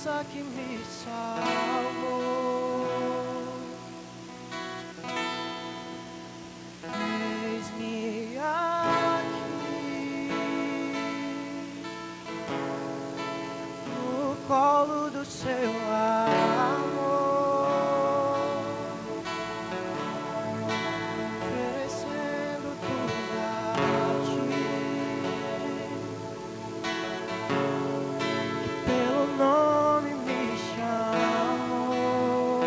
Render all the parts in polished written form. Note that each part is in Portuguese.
graça que me salvou. Eis-me aqui no colo do seu amor, oferecendo tudo a ti, que pelo nome me chamou,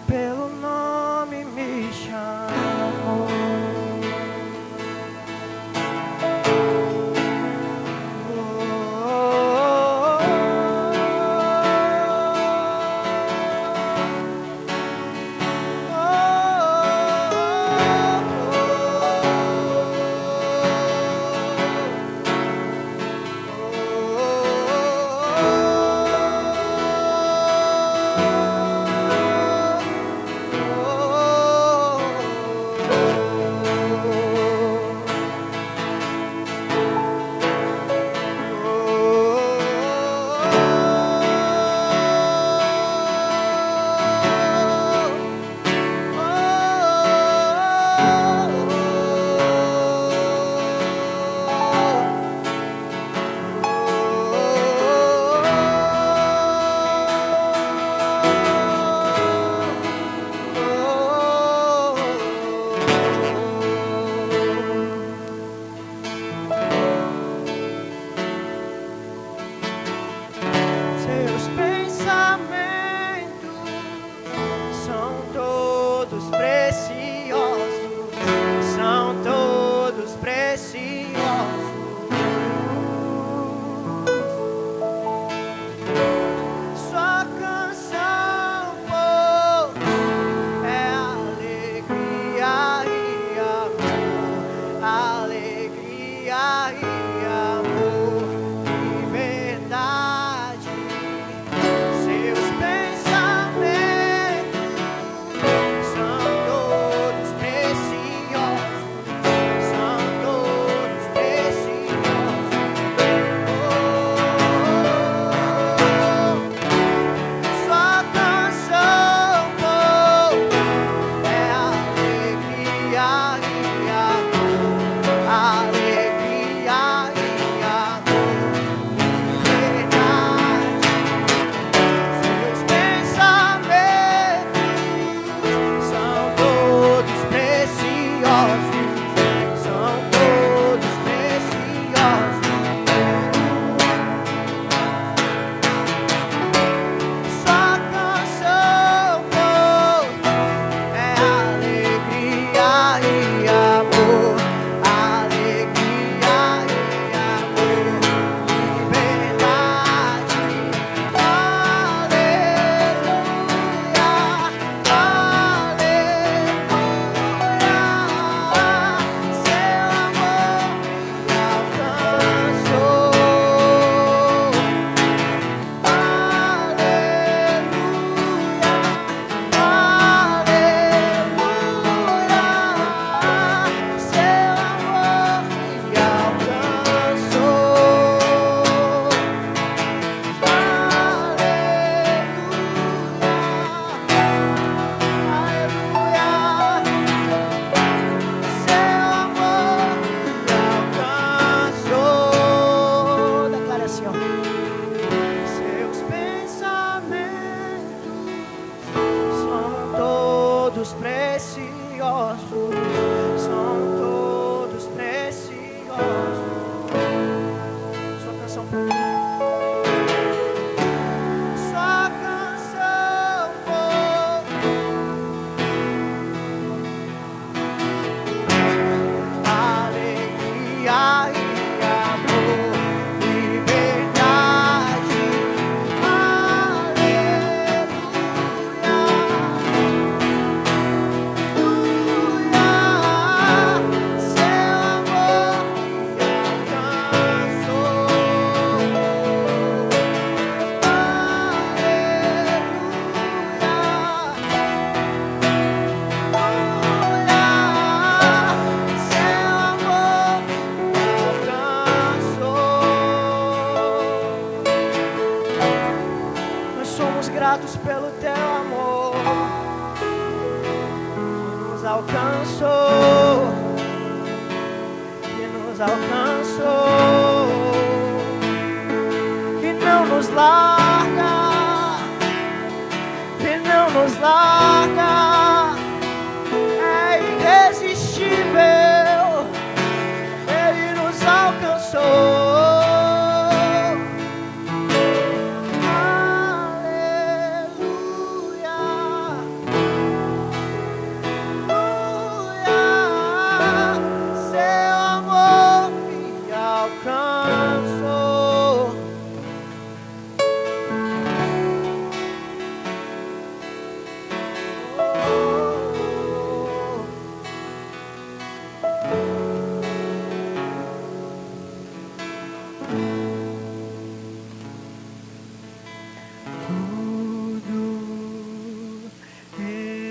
pelo nome me chamou. Seus pensamentos são todos preciosos, são todos preciosos. Sua canção, pô, é alegria e amor, alegria e amor, liberdade. Seus pensamentos são todos preciosos, são todos preciosos. Sua canção, é alegria e amor, alegria e amor, liberdade. Seus pensamentos são todos preciosos, são todos preciosos. Sua canção, é alegria e amor, alegria e amor, liberdade. Seus pensamentos são todos preciosos, são todos preciosos. Sua canção por mim. Sua canção alegria e amor, liberdade. Aleluia, aleluia. alcançou, que não nos larga, que não nos larga, é irresistível, Ele nos alcançou.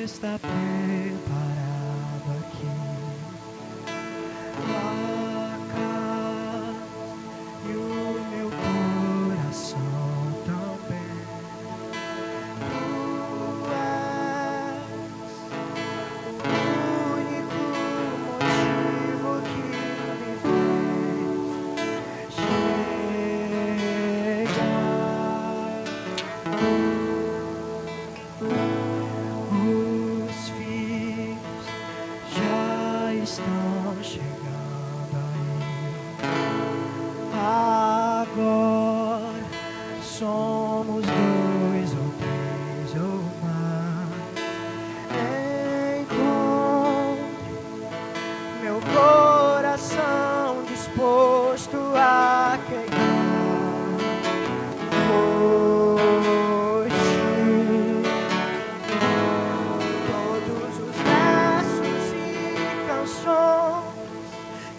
Está preparado aqui, placa e o meu coração também. Tu és o único motivo que me fez estão chegando aí. Agora somos 2 ou 3 ou mais. Encontre meu coração disposto a queimar por ti. Todos os versos e canções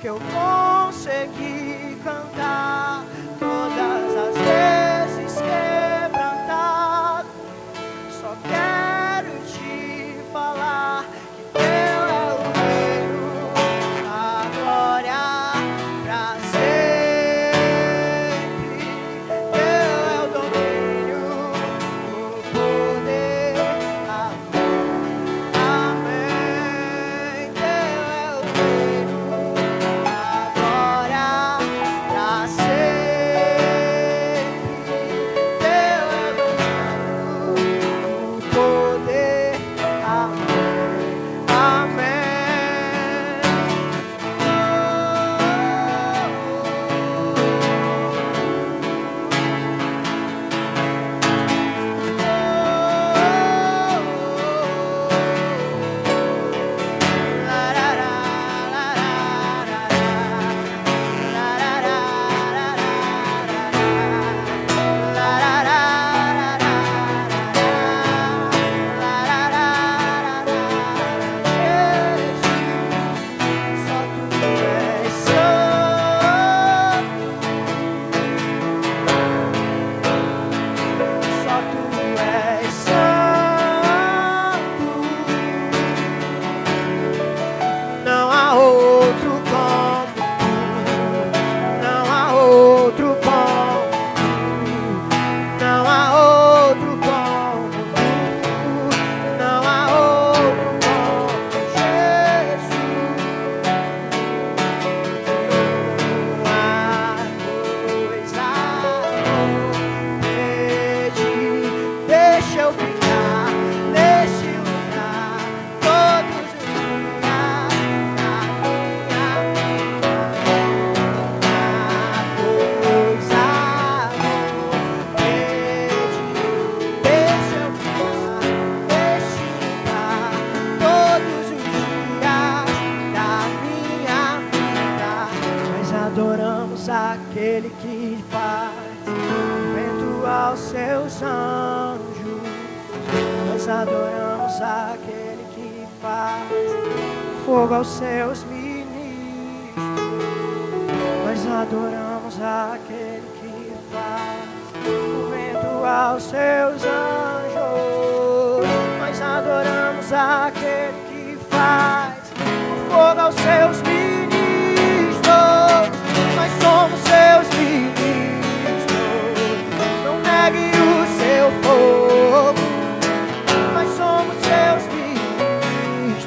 que eu consegui cantar, todas as vezes quebrantado, só quero te falar que teu é o reino, a glória pra sempre. Teu é o domínio, o poder, amém. Teu é o reino, a glória pra sempre. Teu é o domínio, o poder, amém, amém. Não há outro como tu, não há outro como tu, não há outro como tu, não há outro como Jesus. Uma coisa pedir, deixa eu ficar neste lugar todos os dias. Adoramos aquele que faz vento aos seus anjos. Nós adoramos aquele que faz fogo aos seus ministros. Nós adoramos aquele que faz o vento aos seus anjos. Nós adoramos aquele que faz o fogo aos seus ministros. Nós somos seus ministros, não negue o seu fogo. Nós somos seus ministros,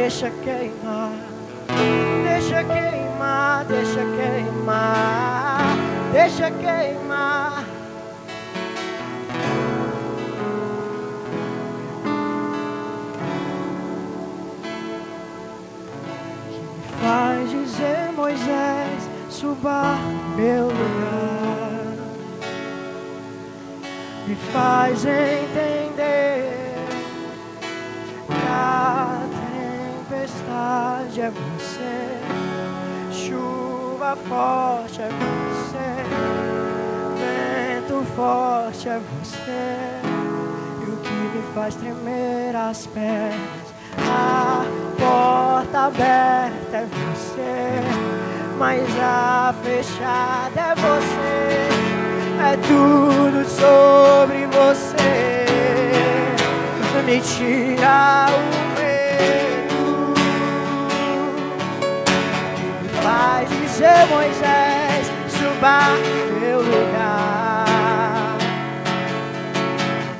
deixa queimar, deixa queimar, deixa queimar, deixa queimar. Que me faz dizer, Moisés, suba no meu lugar, me faz entender que a tempestade é você, chuva forte é você, vento forte é você, e o que me faz tremer as pernas, a porta aberta é você, mas a fechada é você, é tudo sobre você, me tira o medo, me faz dizer, Moisés, suba no meu lugar,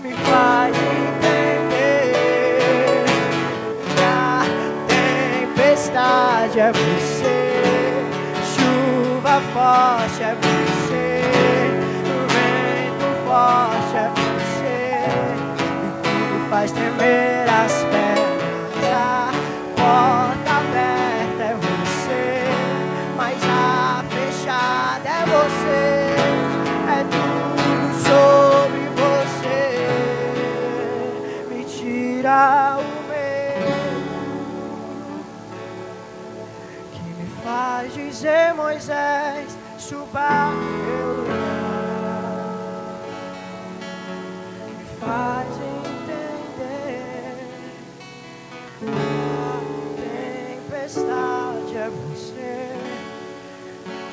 me faz entender que a tempestade é você, chuva forte é você, o vento forte é você, faz tremer as pernas, a porta aberta é você, mas a fechada é você, é tudo sobre você, me tira o medo, que me faz dizer, Moisés, suba no meu lugar, me faz tempestade é você,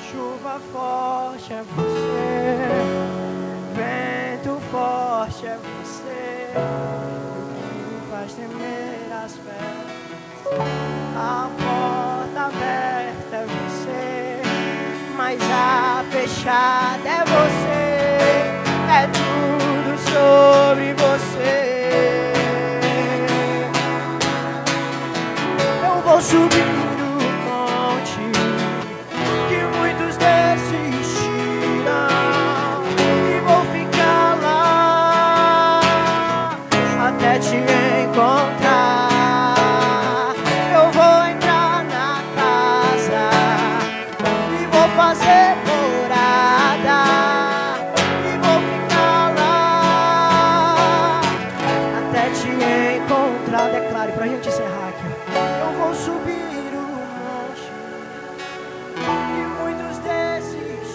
chuva forte é você, vento forte é você, o que me faz tremer as pernas, a porta aberta é você, mas a fechada é você, é tudo sobre você. Vou subir o monte que muitos desistiram e vou ficar lá até te encontrar. Eu vou entrar na casa e vou fazer morada e vou ficar lá até te encontrar. Declare pra gente encerrar aqui. Vou subir o monte que muitos desistiram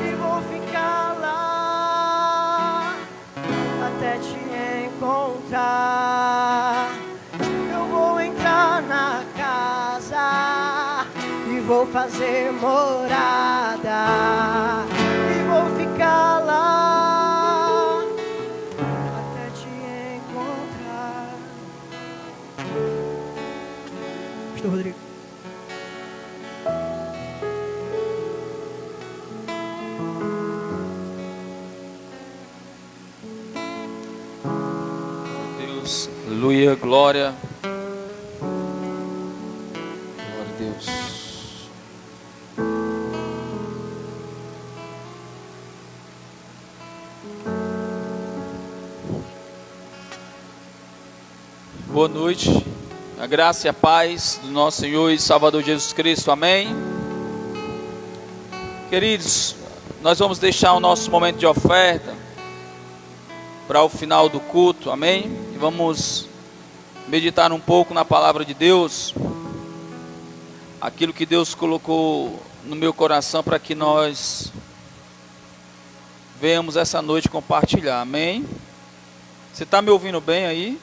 e vou ficar lá até te encontrar. Eu vou entrar na casa e vou fazer morada e vou ficar lá até te encontrar. Pastor Rodrigo. Deus, aleluia, glória. Glória a Deus. Boa noite. A graça e a paz do nosso Senhor e Salvador Jesus Cristo, amém. Queridos, nós vamos deixar o nosso momento de oferta para o final do culto, amém. E vamos meditar um pouco na palavra de Deus, aquilo que Deus colocou no meu coração para que nós venhamos essa noite compartilhar, amém. Você está me ouvindo bem aí?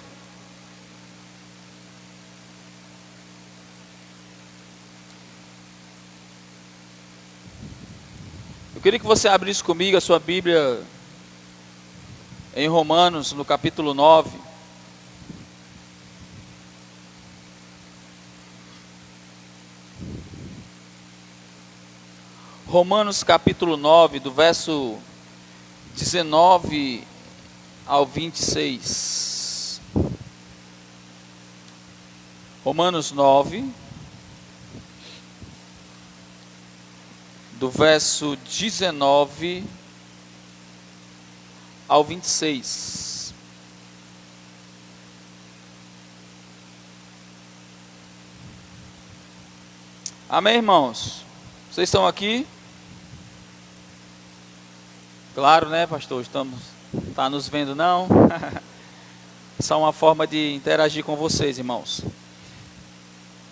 Eu queria que você abrisse comigo a sua Bíblia em Romanos, no capítulo 9. Romanos capítulo 9, do verso 19 ao 26. Romanos 9, do verso 19 ao 26. Amém, irmãos? Vocês estão aqui? Claro, né, pastor? Tá nos vendo, não? Só uma forma de interagir com vocês, irmãos.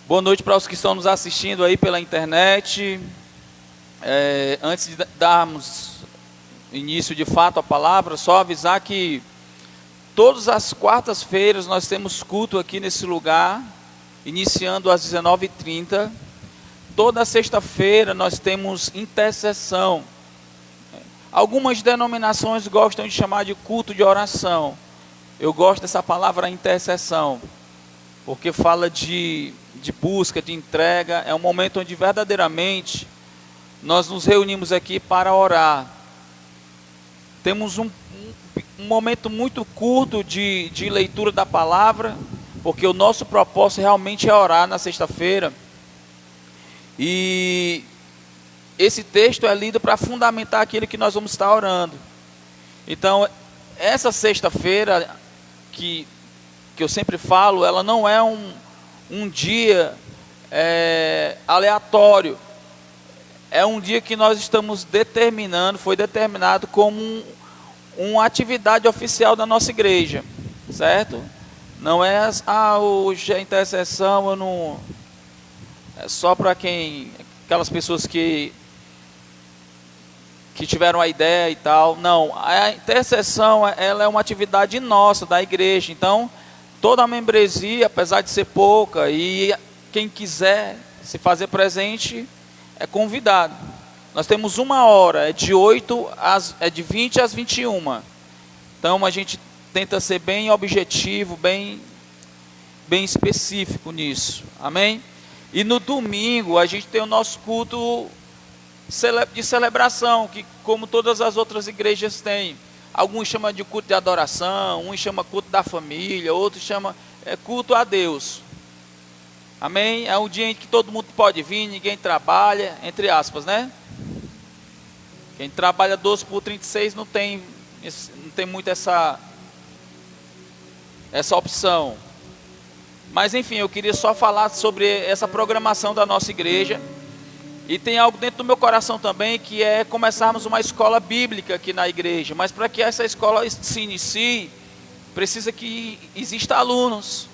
Boa noite para os que estão nos assistindo aí pela internet. Antes de darmos início de fato à palavra, só avisar que todas as quartas-feiras nós temos culto aqui nesse lugar, iniciando às 19h30. Toda sexta-feira nós temos intercessão. Algumas denominações gostam de chamar de culto de oração. Eu gosto dessa palavra intercessão, porque fala de busca, de entrega. É um momento onde verdadeiramente nós nos reunimos aqui para orar. Temos um momento muito curto de leitura da palavra, porque o nosso propósito realmente é orar na sexta-feira. E esse texto é lido para fundamentar aquilo que nós vamos estar orando. Então, essa sexta-feira, que eu sempre falo, ela não é um dia aleatório. É um dia que nós estamos determinando, foi determinado como uma atividade oficial da nossa igreja, certo? Não é, hoje é intercessão, eu não... É só para aquelas pessoas que tiveram a ideia e tal. Não, a intercessão, ela é uma atividade nossa, da igreja. Então, toda a membresia, apesar de ser pouca, e quem quiser se fazer presente, é convidado. Nós temos 1 hora, de 20 às 21. Então, a gente tenta ser bem objetivo, bem específico nisso. Amém? E no domingo, a gente tem o nosso culto de celebração, que como todas as outras igrejas têm. Alguns chamam de culto de adoração, uns chamam culto da família, outros chamam culto a Deus. Amém? É um dia em que todo mundo pode vir, ninguém trabalha, entre aspas, né? Quem trabalha 12 por 36 não tem muito essa opção. Mas enfim, eu queria só falar sobre essa programação da nossa igreja. E tem algo dentro do meu coração também, que é começarmos uma escola bíblica aqui na igreja. Mas para que essa escola se inicie, precisa que exista alunos.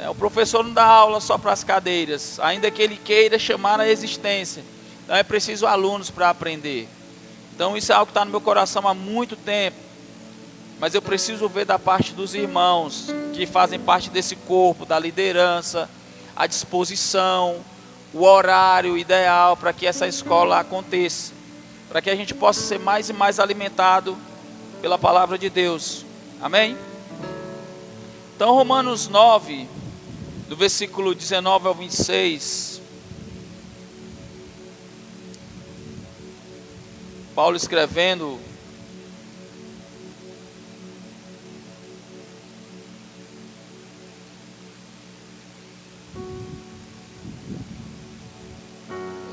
O professor não dá aula só para as cadeiras, ainda que ele queira chamar a existência. Então é preciso alunos para aprender. Então isso é algo que está no meu coração há muito tempo. Mas eu preciso ver da parte dos irmãos que fazem parte desse corpo, da liderança, a disposição, o horário ideal para que essa escola aconteça, para que a gente possa ser mais e mais alimentado pela palavra de Deus. Amém? Então, Romanos 9, do versículo 19 ao 26, Paulo escrevendo: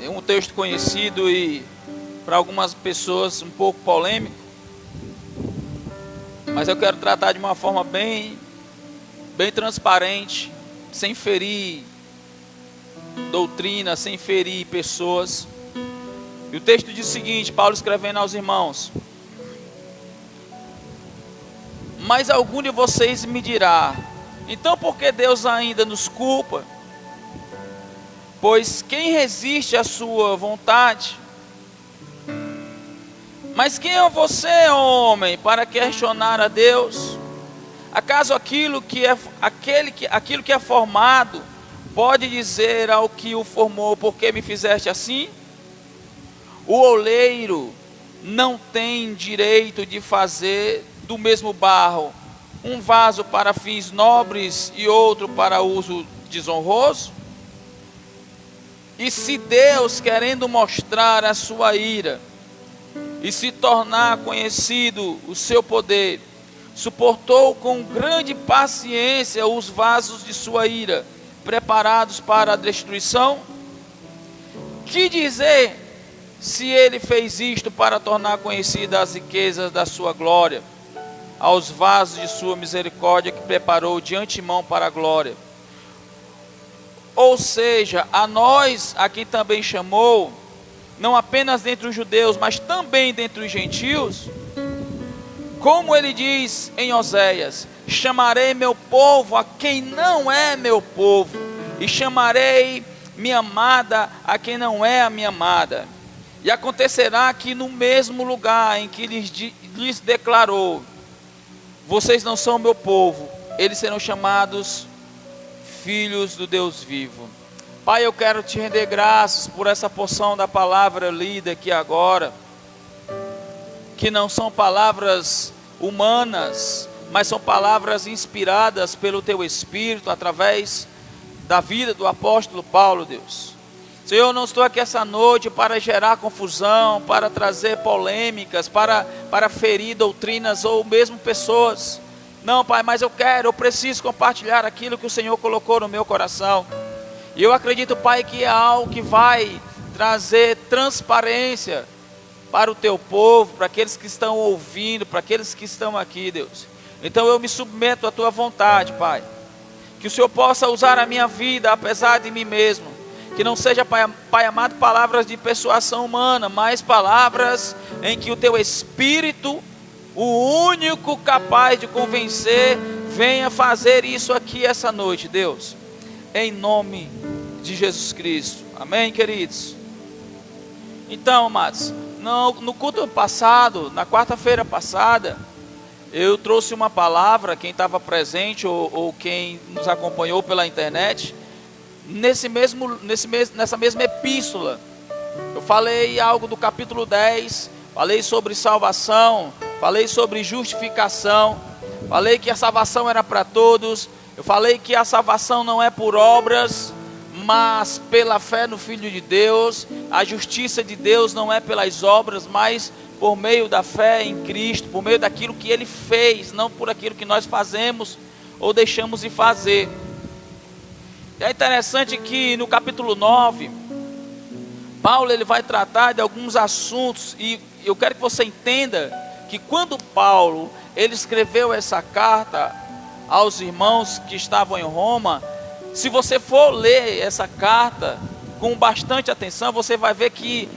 é um texto conhecido e para algumas pessoas um pouco polêmico, mas eu quero tratar de uma forma bem transparente, sem ferir doutrina, sem ferir pessoas. E o texto diz o seguinte, Paulo escrevendo aos irmãos: mas algum de vocês me dirá, então por que Deus ainda nos culpa? Pois quem resiste à sua vontade? Mas quem é você, homem, para questionar a Deus? Acaso aquilo que é formado pode dizer ao que o formou, por que me fizeste assim? O oleiro não tem direito de fazer do mesmo barro um vaso para fins nobres e outro para uso desonroso? E se Deus, querendo mostrar a sua ira e se tornar conhecido o seu poder, suportou com grande paciência os vasos de sua ira, preparados para a destruição? Que dizer se ele fez isto para tornar conhecidas as riquezas da sua glória, aos vasos de sua misericórdia que preparou de antemão para a glória? Ou seja, a nós, a quem também chamou, não apenas dentre os judeus, mas também dentre os gentios, como ele diz em Oséias: chamarei meu povo a quem não é meu povo, e chamarei minha amada a quem não é a minha amada. E acontecerá que no mesmo lugar em que lhes declarou: vocês não são meu povo, eles serão chamados filhos do Deus vivo. Pai, eu quero te render graças por essa porção da palavra lida aqui agora, que não são palavras humanas, mas são palavras inspiradas pelo teu Espírito, através da vida do apóstolo Paulo, Deus. Senhor, eu não estou aqui essa noite para gerar confusão, para trazer polêmicas, para ferir doutrinas ou mesmo pessoas. Não, Pai, mas eu preciso compartilhar aquilo que o Senhor colocou no meu coração. E eu acredito, Pai, que é algo que vai trazer transparência para o teu povo, para aqueles que estão ouvindo, para aqueles que estão aqui, Deus. Então eu me submeto à tua vontade, Pai. Que o Senhor possa usar a minha vida, apesar de mim mesmo. Que não seja, Pai amado, palavras de persuasão humana, mas palavras em que o teu Espírito, o único capaz de convencer, venha fazer isso aqui essa noite, Deus. Em nome de Jesus Cristo. Amém, queridos? Então, amados, no culto passado, na quarta-feira passada, eu trouxe uma palavra, quem estava presente ou quem nos acompanhou pela internet, nessa mesma epístola. Eu falei algo do capítulo 10, falei sobre salvação, falei sobre justificação, falei que a salvação era para todos. Eu falei que a salvação não é por obras, mas pela fé no Filho de Deus. A justiça de Deus não é pelas obras, mas por meio da fé em Cristo, por meio daquilo que Ele fez, não por aquilo que nós fazemos ou deixamos de fazer. E é interessante que no capítulo 9, Paulo ele vai tratar de alguns assuntos, e eu quero que você entenda que quando Paulo ele escreveu essa carta aos irmãos que estavam em Roma, se você for ler essa carta com bastante atenção, você vai ver que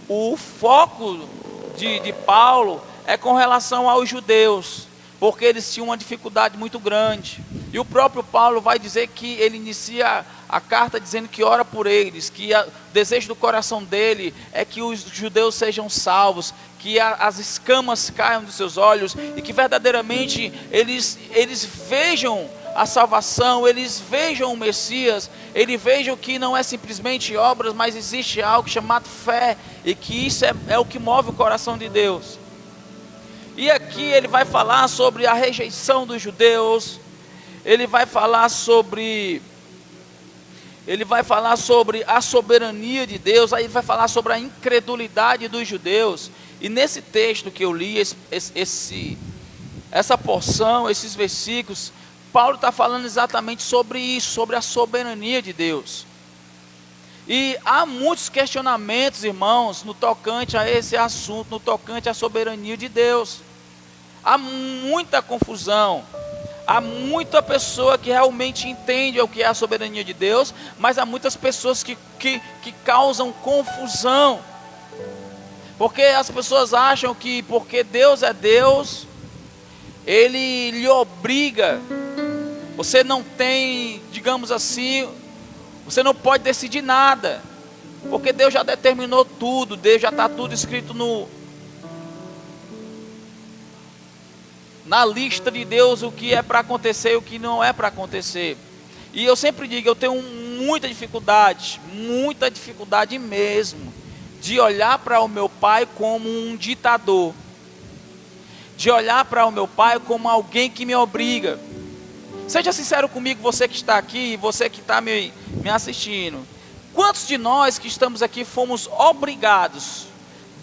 o foco de Paulo é com relação aos judeus, porque eles tinham uma dificuldade muito grande. E o próprio Paulo vai dizer que ele inicia a carta dizendo que ora por eles, que o desejo do coração dele é que os judeus sejam salvos, que as escamas caiam dos seus olhos e que verdadeiramente eles vejam a salvação, eles vejam o Messias, eles vejam que não é simplesmente obras, mas existe algo chamado fé, e que isso é o que move o coração de Deus. E aqui ele vai falar sobre a rejeição dos judeus, ele vai falar sobre a soberania de Deus, aí ele vai falar sobre a incredulidade dos judeus. E nesse texto que eu li, essa porção, esses versículos, Paulo está falando exatamente sobre isso, sobre a soberania de Deus. E há muitos questionamentos, irmãos, no tocante a esse assunto, no tocante à soberania de Deus. Há muita confusão, há muita pessoa que realmente entende o que é a soberania de Deus, mas há muitas pessoas que causam confusão, porque as pessoas acham que porque Deus é Deus, Ele lhe obriga, você não tem, digamos assim, você não pode decidir nada, porque Deus já determinou tudo, Deus já está tudo escrito na lista de Deus, o que é para acontecer e o que não é para acontecer. E eu sempre digo, eu tenho muita dificuldade mesmo, de olhar para o meu pai como um ditador, de olhar para o meu pai como alguém que me obriga. Seja sincero comigo, você que está aqui, você que está me assistindo. Quantos de nós que estamos aqui fomos obrigados,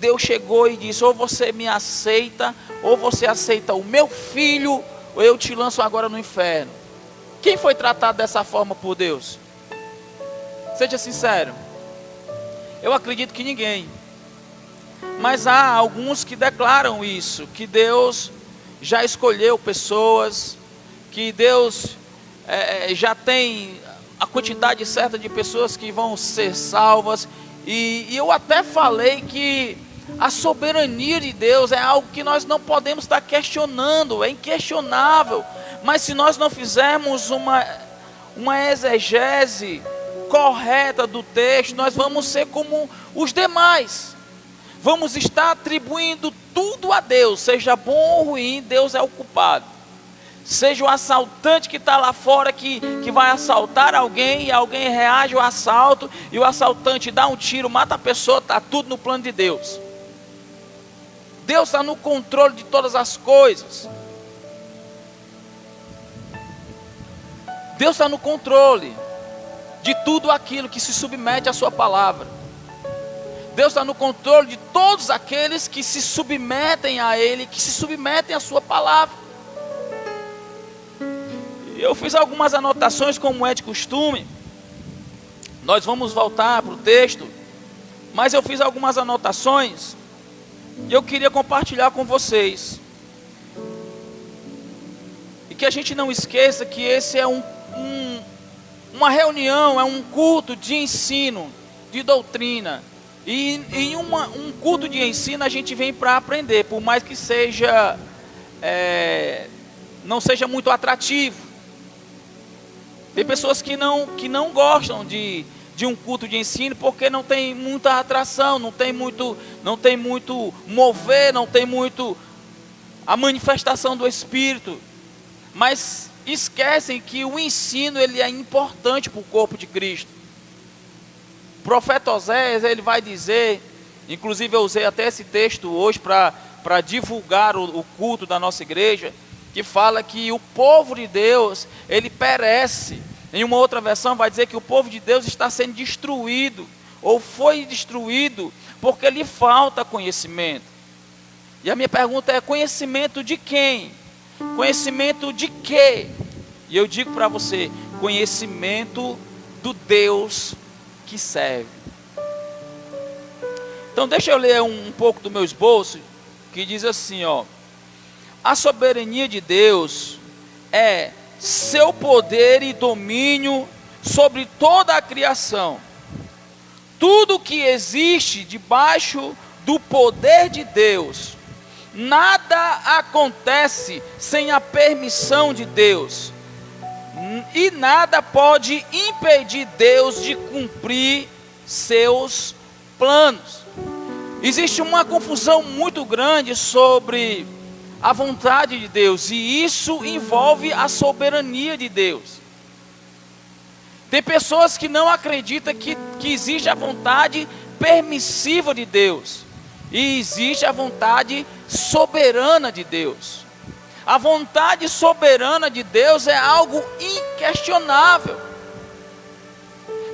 Deus chegou e disse: ou você me aceita, ou você aceita o meu filho, ou eu te lanço agora no inferno. Quem foi tratado dessa forma por Deus? Seja sincero. Eu acredito que ninguém. Mas há alguns que declaram isso, que Deus já escolheu pessoas, que Deus já tem a quantidade certa de pessoas que vão ser salvas. E eu até falei que a soberania de Deus é algo que nós não podemos estar questionando, é inquestionável. Mas se nós não fizermos uma exegese correta do texto, nós vamos ser como os demais. Vamos estar atribuindo tudo a Deus, seja bom ou ruim, Deus é o culpado. Seja o assaltante que está lá fora, que vai assaltar alguém, e alguém reage ao assalto, e o assaltante dá um tiro, mata a pessoa, está tudo no plano de Deus. Deus está no controle de todas as coisas. Deus está no controle de tudo aquilo que se submete à sua palavra. Deus está no controle de todos aqueles que se submetem a Ele, que se submetem à sua palavra. Eu fiz algumas anotações, como é de costume. Nós vamos voltar para o texto, mas eu fiz algumas anotações e eu queria compartilhar com vocês. E que a gente não esqueça que esse é uma reunião, é um culto de ensino, de doutrina. E em um culto de ensino a gente vem para aprender, por mais que seja não seja muito atrativo. Tem pessoas que não gostam de um culto de ensino porque não tem muita atração, não tem muito mover, não tem muito a manifestação do Espírito. Mas esquecem que o ensino ele é importante para o corpo de Cristo. O profeta Oséias, ele vai dizer, inclusive eu usei até esse texto hoje para divulgar o culto da nossa igreja, que fala que o povo de Deus, ele perece. Em uma outra versão vai dizer que o povo de Deus está sendo destruído, ou foi destruído, porque lhe falta conhecimento. E a minha pergunta é: conhecimento de quem? Conhecimento de quê? E eu digo para você: conhecimento do Deus que serve. Então deixa eu ler um pouco do meu esboço, que diz assim, ó: a soberania de Deus é seu poder e domínio sobre toda a criação. Tudo que existe debaixo do poder de Deus. Nada acontece sem a permissão de Deus. E nada pode impedir Deus de cumprir seus planos. Existe uma confusão muito grande sobre a vontade de Deus, e isso envolve a soberania de Deus. Tem pessoas que não acreditam que existe a vontade permissiva de Deus, e existe a vontade soberana de Deus. A vontade soberana de Deus é algo inquestionável.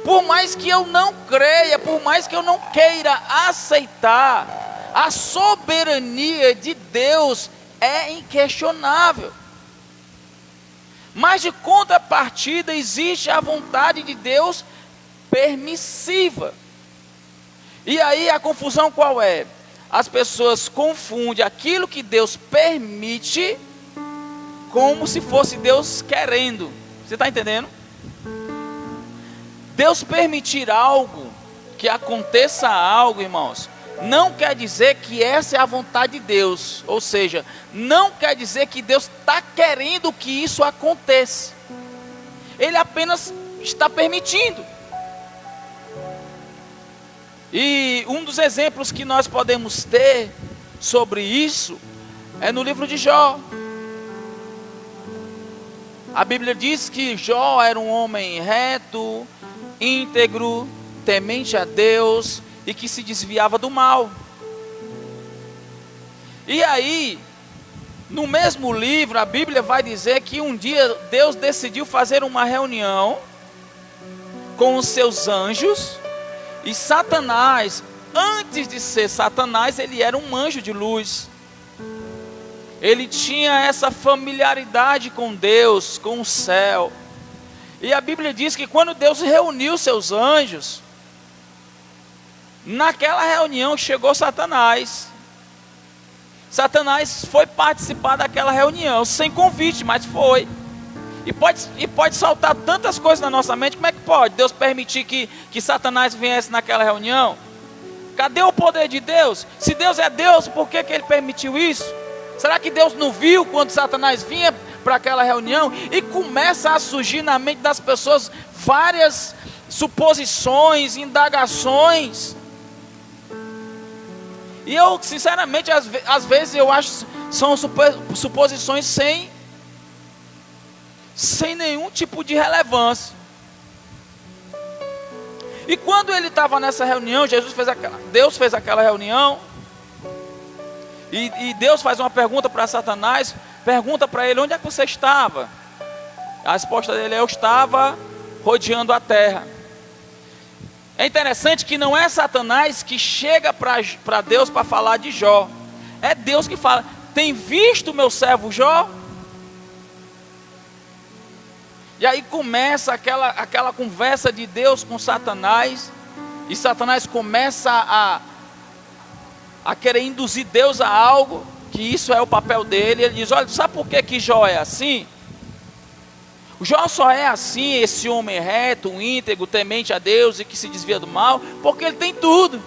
Por mais que eu não creia, por mais que eu não queira aceitar, a soberania de Deus é inquestionável. Mas de contrapartida existe a vontade de Deus permissiva. E aí a confusão qual é? As pessoas confundem aquilo que Deus permite como se fosse Deus querendo. Você está entendendo? Deus permitir algo, que aconteça algo, irmãos, não quer dizer que essa é a vontade de Deus. Ou seja, não quer dizer que Deus está querendo que isso aconteça. Ele apenas está permitindo. E um dos exemplos que nós podemos ter sobre isso é no livro de Jó. A Bíblia diz que Jó era um homem reto, íntegro, temente a Deus e que se desviava do mal. E aí, no mesmo livro, a Bíblia vai dizer que um dia Deus decidiu fazer uma reunião com os seus anjos, e Satanás antes de ser Satanás, ele era um anjo de luz. Ele tinha essa familiaridade com Deus, com o céu. E a Bíblia diz que quando Deus reuniu seus anjos, naquela reunião chegou Satanás. Satanás foi participar daquela reunião, sem convite, mas foi. E pode saltar tantas coisas na nossa mente. Como é que pode Deus permitir que Satanás viesse naquela reunião? Cadê o poder de Deus? Se Deus é Deus, por que Ele permitiu isso? Será que Deus não viu quando Satanás vinha para aquela reunião? E começa a surgir na mente das pessoas várias suposições, indagações. E eu, sinceramente, às vezes eu acho que são suposições sem nenhum tipo de relevância. E quando ele estava nessa reunião, Deus fez aquela reunião, e Deus faz uma pergunta para Satanás, pergunta para ele: onde é que você estava? A resposta dele é: eu estava rodeando a terra. É interessante que não é Satanás que chega para Deus para falar de Jó. É Deus que fala: tem visto o meu servo Jó? E aí começa aquela conversa de Deus com Satanás. E Satanás começa a querer induzir Deus a algo, que isso é o papel dele. Ele diz: olha, sabe por que Jó é assim? O Jó só é assim, esse homem reto, íntegro, temente a Deus e que se desvia do mal, porque ele tem tudo.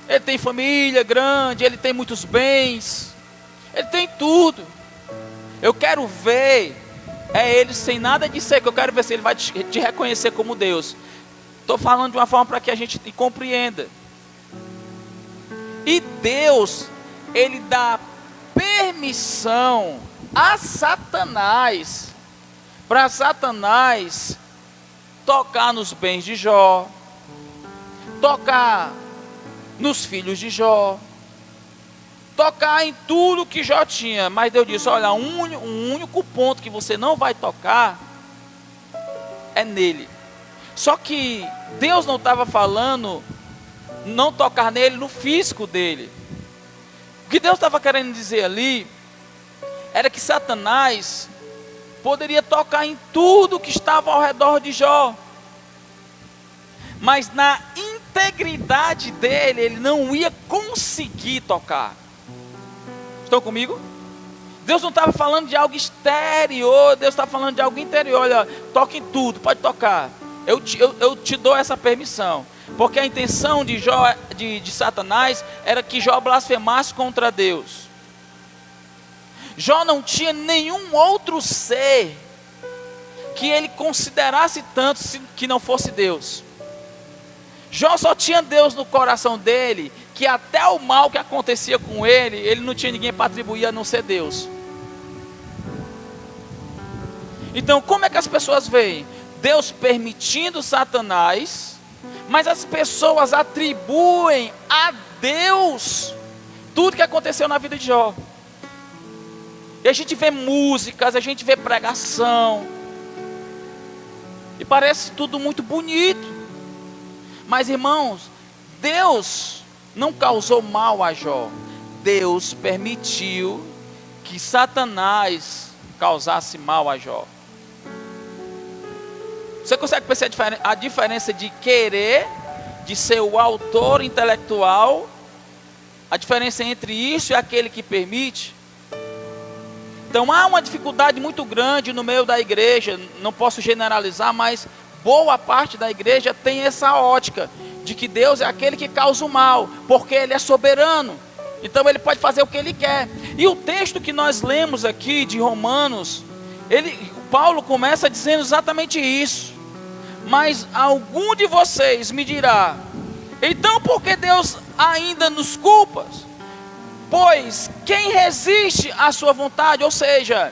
Ele tem família grande, ele tem muitos bens, ele tem tudo. Eu quero ver ele sem nada de ser, que eu quero ver se ele vai te reconhecer como Deus. Estou falando de uma forma para que a gente compreenda. E Deus, Ele dá permissão a Satanás, para Satanás tocar nos bens de Jó, tocar nos filhos de Jó, tocar em tudo que Jó tinha. Mas Deus disse: olha, um único ponto que você não vai tocar é nele. Só que Deus não estava falando não tocar nele, no físico dele. O que Deus estava querendo dizer ali era que Satanás poderia tocar em tudo que estava ao redor de Jó, mas na integridade dele, ele não ia conseguir tocar. Estão comigo? Deus não estava falando de algo exterior, Deus estava falando de algo interior. Olha, toque em tudo, pode tocar. Eu te dou essa permissão. Porque a intenção de Satanás era que Jó blasfemasse contra Deus. Jó não tinha nenhum outro ser que ele considerasse tanto que não fosse Deus. Jó só tinha Deus no coração dele, que até o mal que acontecia com ele não tinha ninguém para atribuir a não ser Deus. Então, como é que as pessoas veem? Deus permitindo Satanás, mas as pessoas atribuem a Deus tudo que aconteceu na vida de Jó. E a gente vê músicas, a gente vê pregação, e parece tudo muito bonito. Mas, irmãos, Deus não causou mal a Jó. Deus permitiu que Satanás causasse mal a Jó. Você consegue perceber a diferença de querer, de ser o autor intelectual? A diferença entre isso e aquele que permite? Então há uma dificuldade muito grande no meio da igreja. Não posso generalizar, mas boa parte da igreja tem essa ótica de que Deus é aquele que causa o mal, porque Ele é soberano. Então Ele pode fazer o que Ele quer. E o texto que nós lemos aqui de Romanos, Paulo começa dizendo exatamente isso. Mas algum de vocês me dirá: então por que Deus ainda nos culpa? Pois quem resiste à sua vontade? Ou seja,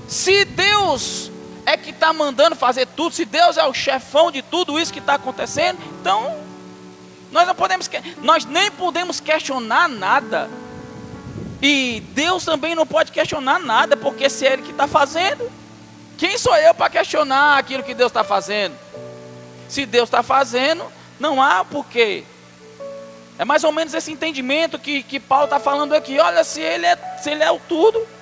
se Deus é que está mandando fazer tudo, se Deus é o chefão de tudo isso que está acontecendo, então nós nem podemos questionar nada. E Deus também não pode questionar nada, porque se é Ele que está fazendo, quem sou eu para questionar aquilo que Deus está fazendo? Se Deus está fazendo, Não há porquê. É mais ou menos esse entendimento que Paulo está falando aqui. Olha, se ele é o tudo.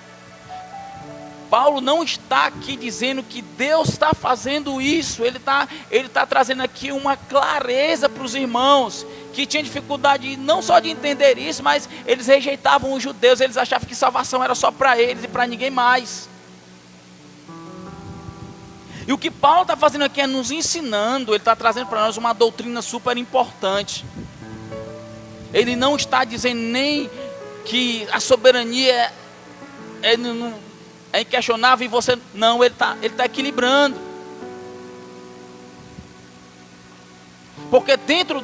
Paulo não está aqui dizendo que Deus está fazendo isso. Ele está trazendo aqui uma clareza para os irmãos que tinham dificuldade não só de entender isso, mas eles rejeitavam os judeus. Eles achavam que salvação era só para eles e para ninguém mais. E o que Paulo está fazendo aqui é nos ensinando. Ele está trazendo para nós uma doutrina super importante. Ele não está dizendo nem que a soberania é inquestionável e você... Não, ele está equilibrando. Porque dentro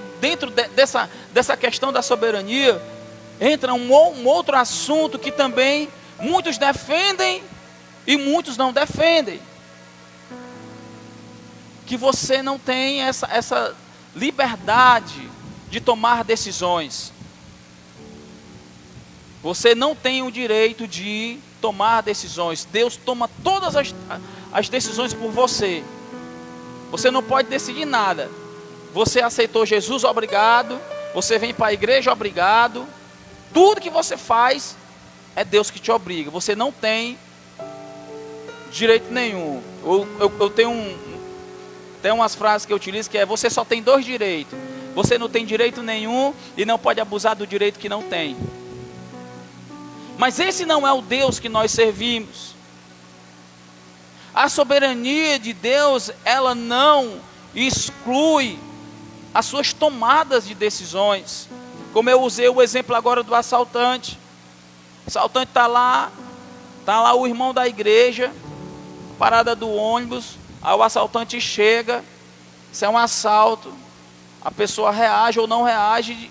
dessa questão da soberania, entra um outro assunto que também muitos defendem e muitos não defendem. Que você não tem essa liberdade de tomar decisões. Você não tem o direito de tomar decisões. Deus toma todas as decisões por você. Você não pode decidir nada. Você aceitou Jesus, obrigado. Você vem para a igreja, obrigado. Tudo que você faz é Deus que te obriga. Você não tem direito nenhum. Eu tenho tem umas frases que eu utilizo que é: você só tem 2 direitos. Você não tem direito nenhum e não pode abusar do direito que não tem. Mas esse não é o Deus que nós servimos. A soberania de Deus, ela não exclui as suas tomadas de decisões. Como eu usei o exemplo agora do assaltante. O assaltante está lá o irmão da igreja, parada do ônibus. Aí o assaltante chega, isso é um assalto, a pessoa reage ou não reage